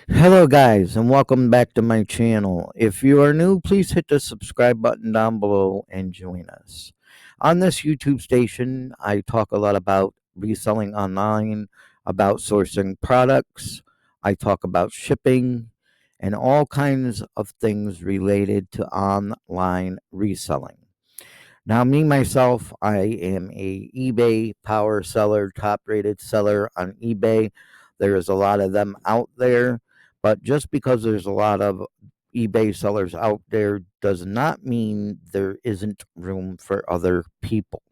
Hello, guys, and welcome back to my channel. If you are new, please hit the subscribe button down below and join us. On this YouTube station, I talk a lot about reselling online, about sourcing products, I talk about shipping, and all kinds of things related to online reselling. Now, me myself, I am a eBay power seller, top rated seller on eBay. There is a lot of them out there, but just because there's a lot of eBay sellers out there does not mean there isn't room for other people.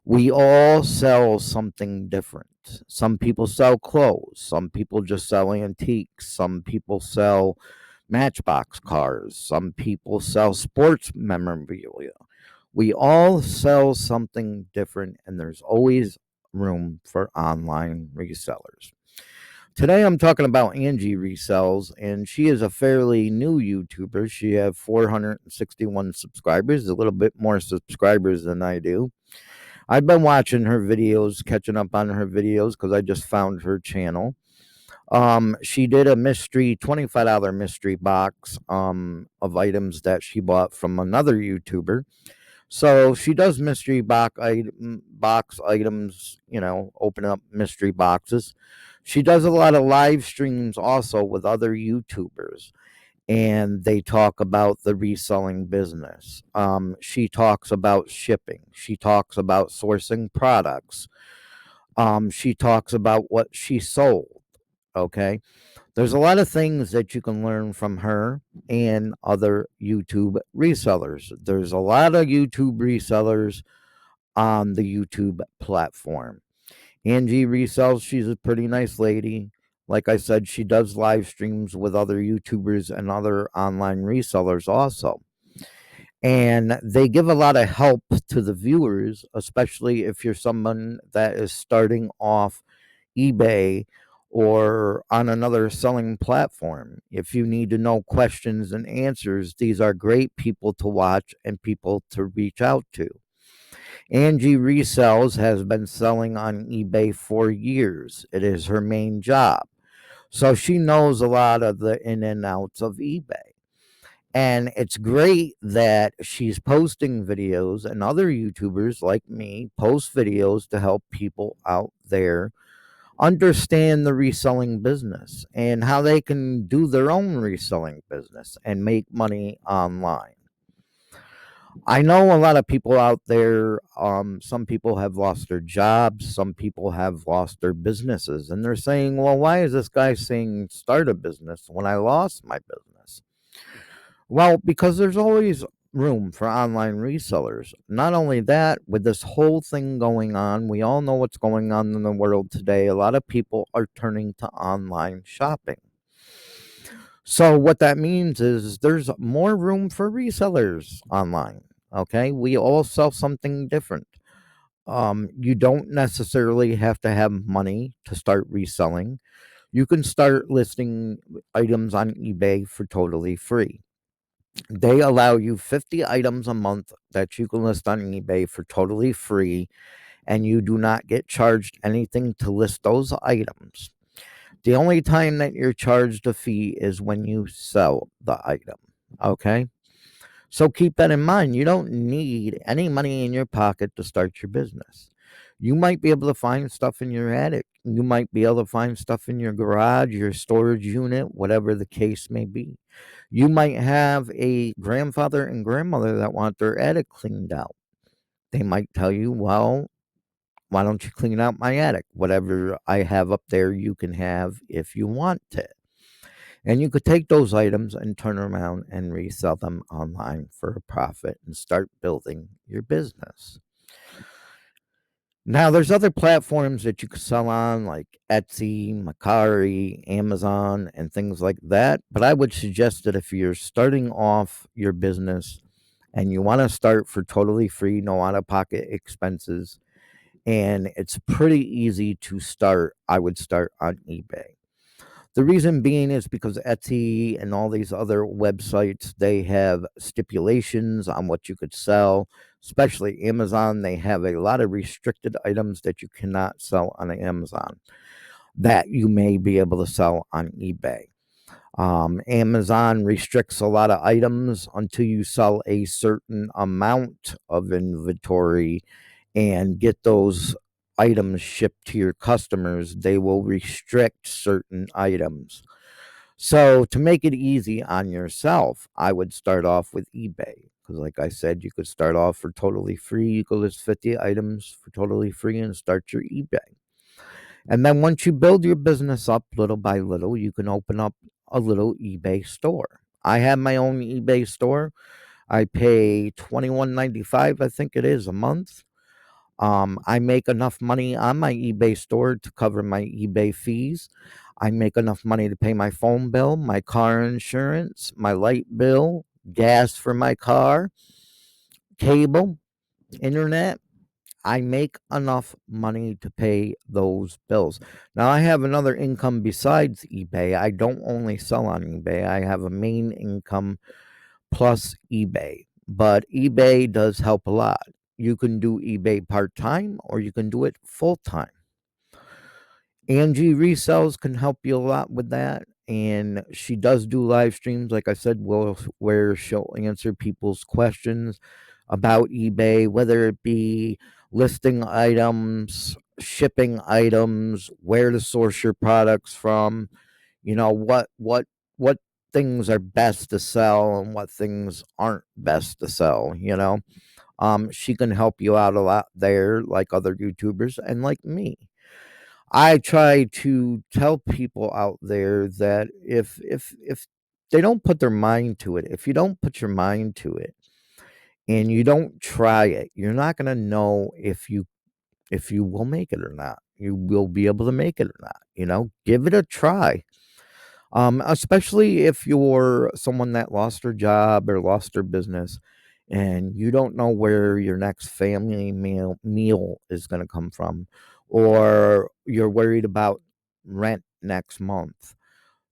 We all sell something different. Some people sell clothes, some people just sell antiques, some people sell matchbox cars, some people sell sports memorabilia. We all sell something different, and there's always room for online resellers. Today, I'm talking about Angie Resells, and she is a fairly new YouTuber. She has 461 subscribers, a little bit more subscribers than I do. I've been watching her videos, catching up on her videos because I just found her channel. She did a mystery $25 mystery box of items that she bought from another YouTuber. So she does box items, open up mystery boxes. She does a lot of live streams also with other YouTubers, and they talk about the reselling business. She talks about shipping. She talks about sourcing products. She talks about what she sold. Okay. There's a lot of things that you can learn from her and other YouTube resellers. There's a lot of YouTube resellers on the YouTube platform. Angie Resells, she's a pretty nice lady. Like I said, she does live streams with other YouTubers and other online resellers also. And they give a lot of help to the viewers, especially if you're someone that is starting off eBay or on another selling platform. If you need to know questions and answers, these are great people to watch and people to reach out to. Angie Resells has been selling on eBay for years. It is her main job. So she knows a lot of the in and outs of eBay. And it's great that she's posting videos, and other YouTubers like me post videos to help people out there understand the reselling business and how they can do their own reselling business and make money online. I know a lot of people out there, some people have lost their jobs, some people have lost their businesses, and they're saying, well, why is this guy saying start a business when I lost my business? Well, because there's always room for online resellers. Not only that, with this whole thing going on, we all know what's going on in the world today. A lot of people are turning to online shopping. So, what that means is there's more room for resellers online. Okay. We all sell something different. You don't necessarily have to have money to start reselling. You can start listing items on eBay for totally free. They allow you 50 items a month that you can list on eBay for totally free, and you do not get charged anything to list those items. The only time that you're charged a fee is when you sell the item. Okay? So keep that in mind. You don't need any money in your pocket to start your business. You might be able to find stuff in your attic. You might be able to find stuff in your garage, your storage unit, whatever the case may be. You might have a grandfather and grandmother that want their attic cleaned out. They might tell you, well, why don't you clean out my attic? Whatever I have up there, you can have if you want to. And you could take those items and turn around and resell them online for a profit and start building your business. Now, there's other platforms that you could sell on, like Etsy, Mercari, Amazon, and things like that. But I would suggest that if you're starting off your business and you want to start for totally free, no out of pocket expenses, and it's pretty easy to start, I would start on eBay. The reason being is because Etsy and all these other websites, they have stipulations on what you could sell, especially Amazon. They have a lot of restricted items that you cannot sell on Amazon that you may be able to sell on eBay. Amazon restricts a lot of items until you sell a certain amount of inventory and get those items shipped to your customers. They will restrict certain items. So, to make it easy on yourself, I would start off with eBay. Because, like I said, you could start off for totally free. You could list 50 items for totally free and start your eBay. And then once you build your business up little by little, you can open up a little eBay store. I have my own eBay store. I pay $21.95, I think it is, a month. I make enough money on my eBay store to cover my eBay fees. I make enough money to pay my phone bill, my car insurance, my light bill, gas for my car, cable, internet. I make enough money to pay those bills. Now, I have another income besides eBay. I don't only sell on eBay, I have a main income plus eBay. But eBay does help a lot. You can do eBay part time or you can do it full time. Angie Resells can help you a lot with that. And she does do live streams, like I said, where she'll answer people's questions about eBay, whether it be listing items, shipping items, where to source your products from, what things are best to sell and what things aren't best to sell, she can help you out a lot there, like other YouTubers and like me. I try to tell people out there that if they don't put their mind to it, if you don't put your mind to it and you don't try it, you're not going to know if you will make it or not. You will be able to make it or not, Give it a try. Especially if you're someone that lost their job or lost their business and you don't know where your next family meal is going to come from, or you're worried about rent next month.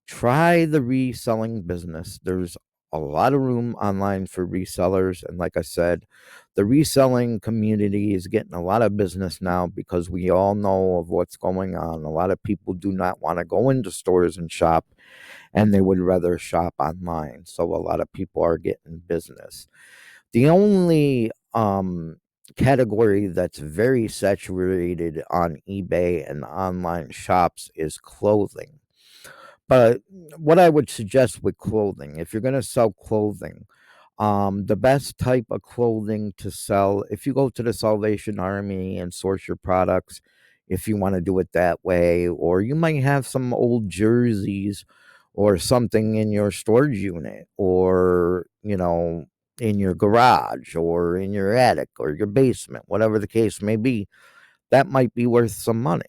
Try the reselling business. There's a lot of room online for resellers. And like I said, the reselling community is getting a lot of business now because we all know of what's going on. A lot of people do not want to go into stores and shop, and they would rather shop online. So a lot of people are getting business. The only category that's very saturated on eBay and online shops is clothing. But what I would suggest with clothing, if you're going to sell clothing, the best type of clothing to sell, if you go to the Salvation Army and source your products, if you want to do it that way, or you might have some old jerseys or something in your storage unit, or, in your garage or in your attic or your basement, whatever the case may be, that might be worth some money.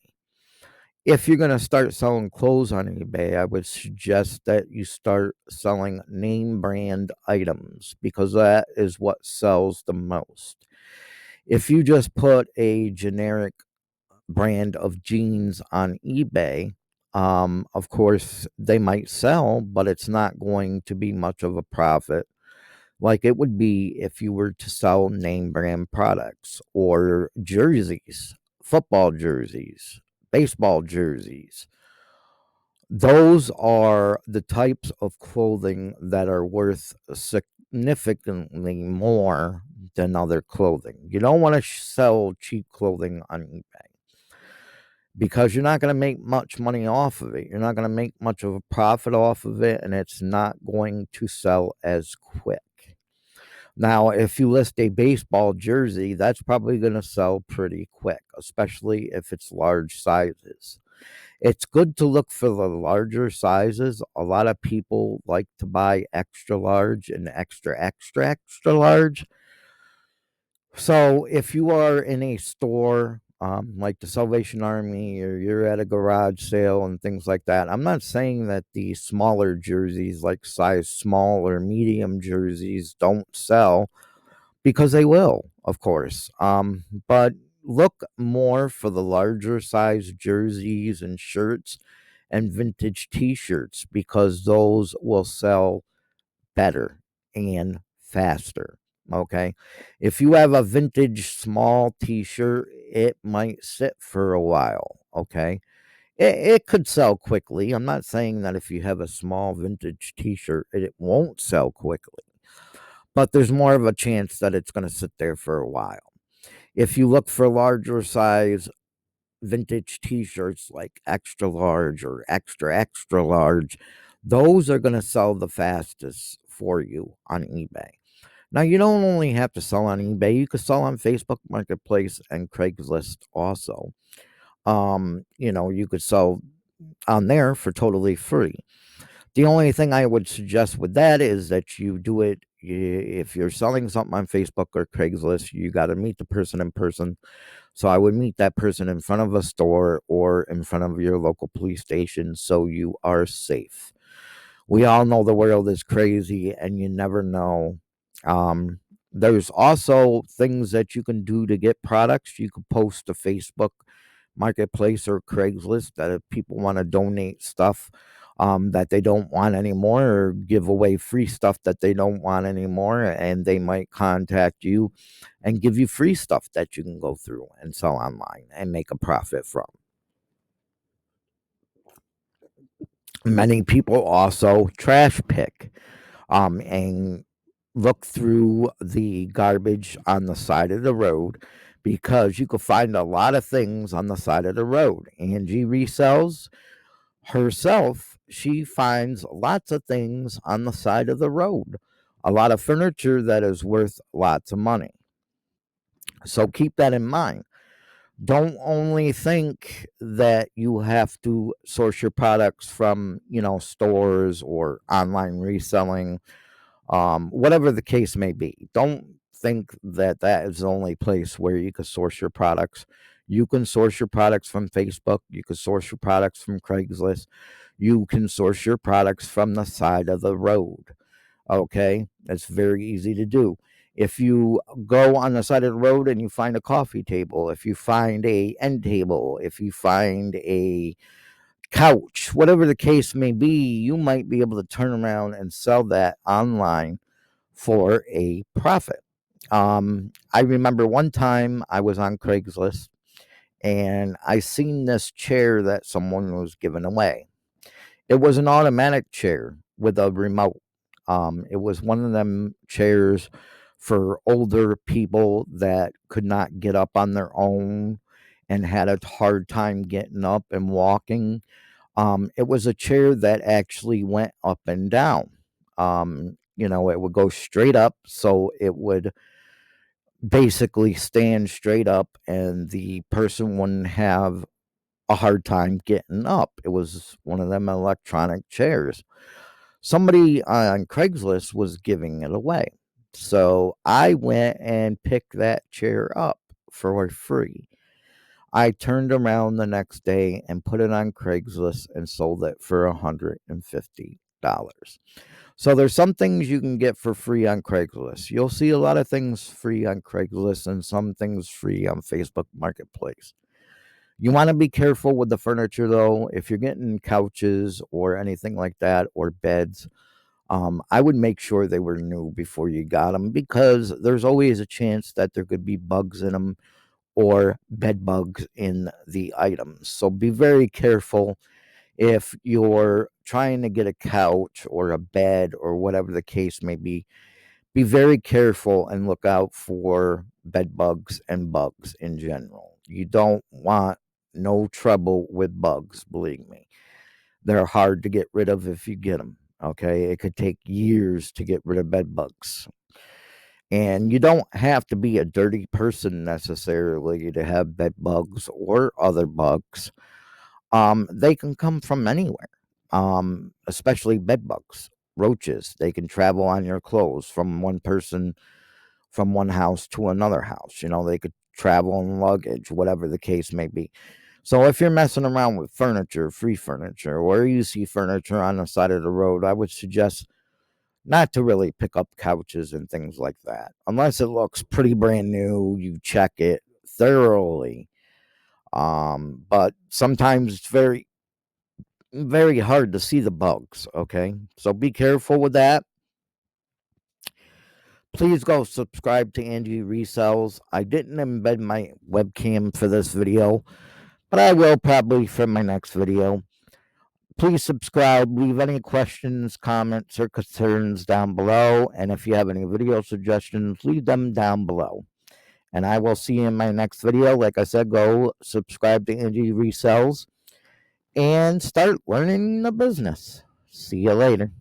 If you're going to start selling clothes on eBay, I would suggest that you start selling name brand items because that is what sells the most. If you just put a generic brand of jeans on eBay, of course, they might sell, but it's not going to be much of a profit like it would be if you were to sell name brand products or jerseys, football jerseys, baseball jerseys. Those are the types of clothing that are worth significantly more than other clothing. You don't want to sell cheap clothing on eBay because you're not going to make much money off of it. You're not going to make much of a profit off of it, and it's not going to sell as quick. Now, if you list a baseball jersey, that's probably going to sell pretty quick, especially if it's large sizes. It's good to look for the larger sizes. A lot of people like to buy extra large and extra, extra, extra large. So if you are in a store like the Salvation Army, or you're at a garage sale and things like that, I'm not saying that the smaller jerseys, like size small or medium jerseys, don't sell, because they will, of course. But look more for the larger size jerseys and shirts and vintage t-shirts because those will sell better and faster. Okay. If you have a vintage small t-shirt, it might sit for a while. Okay. It could sell quickly. I'm not saying that if you have a small vintage T-shirt, it won't sell quickly, but there's more of a chance that it's going to sit there for a while. If you look for larger size vintage T-shirts like extra large or extra extra large, those are going to sell the fastest for you on eBay. Now, you don't only have to sell on eBay, you could sell on Facebook Marketplace and Craigslist also. You could sell on there for totally free. The only thing I would suggest with that is that you do it if you're selling something on Facebook or Craigslist, you got to meet the person in person. So I would meet that person in front of a store or in front of your local police station so you are safe. We all know the world is crazy and you never know. There's also things that you can do to get products. You could post to Facebook Marketplace or Craigslist that if people want to donate stuff that they don't want anymore, or give away free stuff that they don't want anymore, and they might contact you and give you free stuff that you can go through and sell online and make a profit from. Many people also trash pick and look through the garbage on the side of the road, because you could find a lot of things on the side of the road. Angie Resells herself, she finds lots of things on the side of the road, a lot of furniture that is worth lots of money. So keep that in mind. Don't only think that you have to source your products from, stores or online reselling, whatever the case may be. Don't think that that is the only place where you can source your products. You can source your products from Facebook. You can source your products from Craigslist. You can source your products from the side of the road. Okay, that's very easy to do. If you go on the side of the road and you find a coffee table, if you find a end table, if you find a couch, whatever the case may be, you might be able to turn around and sell that online for a profit. I remember one time I was on Craigslist and I seen this chair that someone was giving away. It was an automatic chair with a remote. It was one of them chairs for older people that could not get up on their own and had a hard time getting up and walking. It was a chair that actually went up and down. It would go straight up, so it would basically stand straight up, and the person wouldn't have a hard time getting up. It was one of them electronic chairs. Somebody on Craigslist was giving it away. So I went and picked that chair up for free. I turned around the next day and put it on Craigslist and sold it for $150. So there's some things you can get for free on Craigslist. You'll see a lot of things free on Craigslist and some things free on Facebook Marketplace. You want to be careful with the furniture, though. If you're getting couches or anything like that, or beds, I would make sure they were new before you got them, because there's always a chance that there could be bugs in them or bed bugs in the items. So be very careful if you're trying to get a couch or a bed or whatever the case may be. Be very careful and look out for bed bugs and bugs in general. You don't want no trouble with bugs, believe me. They're hard to get rid of if you get them. Okay, it could take years to get rid of bed bugs. And you don't have to be a dirty person necessarily to have bed bugs or other bugs. They can come from anywhere, especially bed bugs, roaches. They can travel on your clothes from one person, from one house to another house. They could travel in luggage, whatever the case may be. So if you're messing around with furniture, free furniture, or you see furniture on the side of the road, I would suggest not to really pick up couches and things like that. Unless it looks pretty brand new, you check it thoroughly. But sometimes it's very, very hard to see the bugs, okay? So be careful with that. Please go subscribe to Angie Resells. I didn't embed my webcam for this video but I will probably for my next video. Please subscribe, leave any questions, comments, or concerns down below. And if you have any video suggestions, leave them down below. And I will see you in my next video. Like I said, go subscribe to Angie Resells and start learning the business. See you later.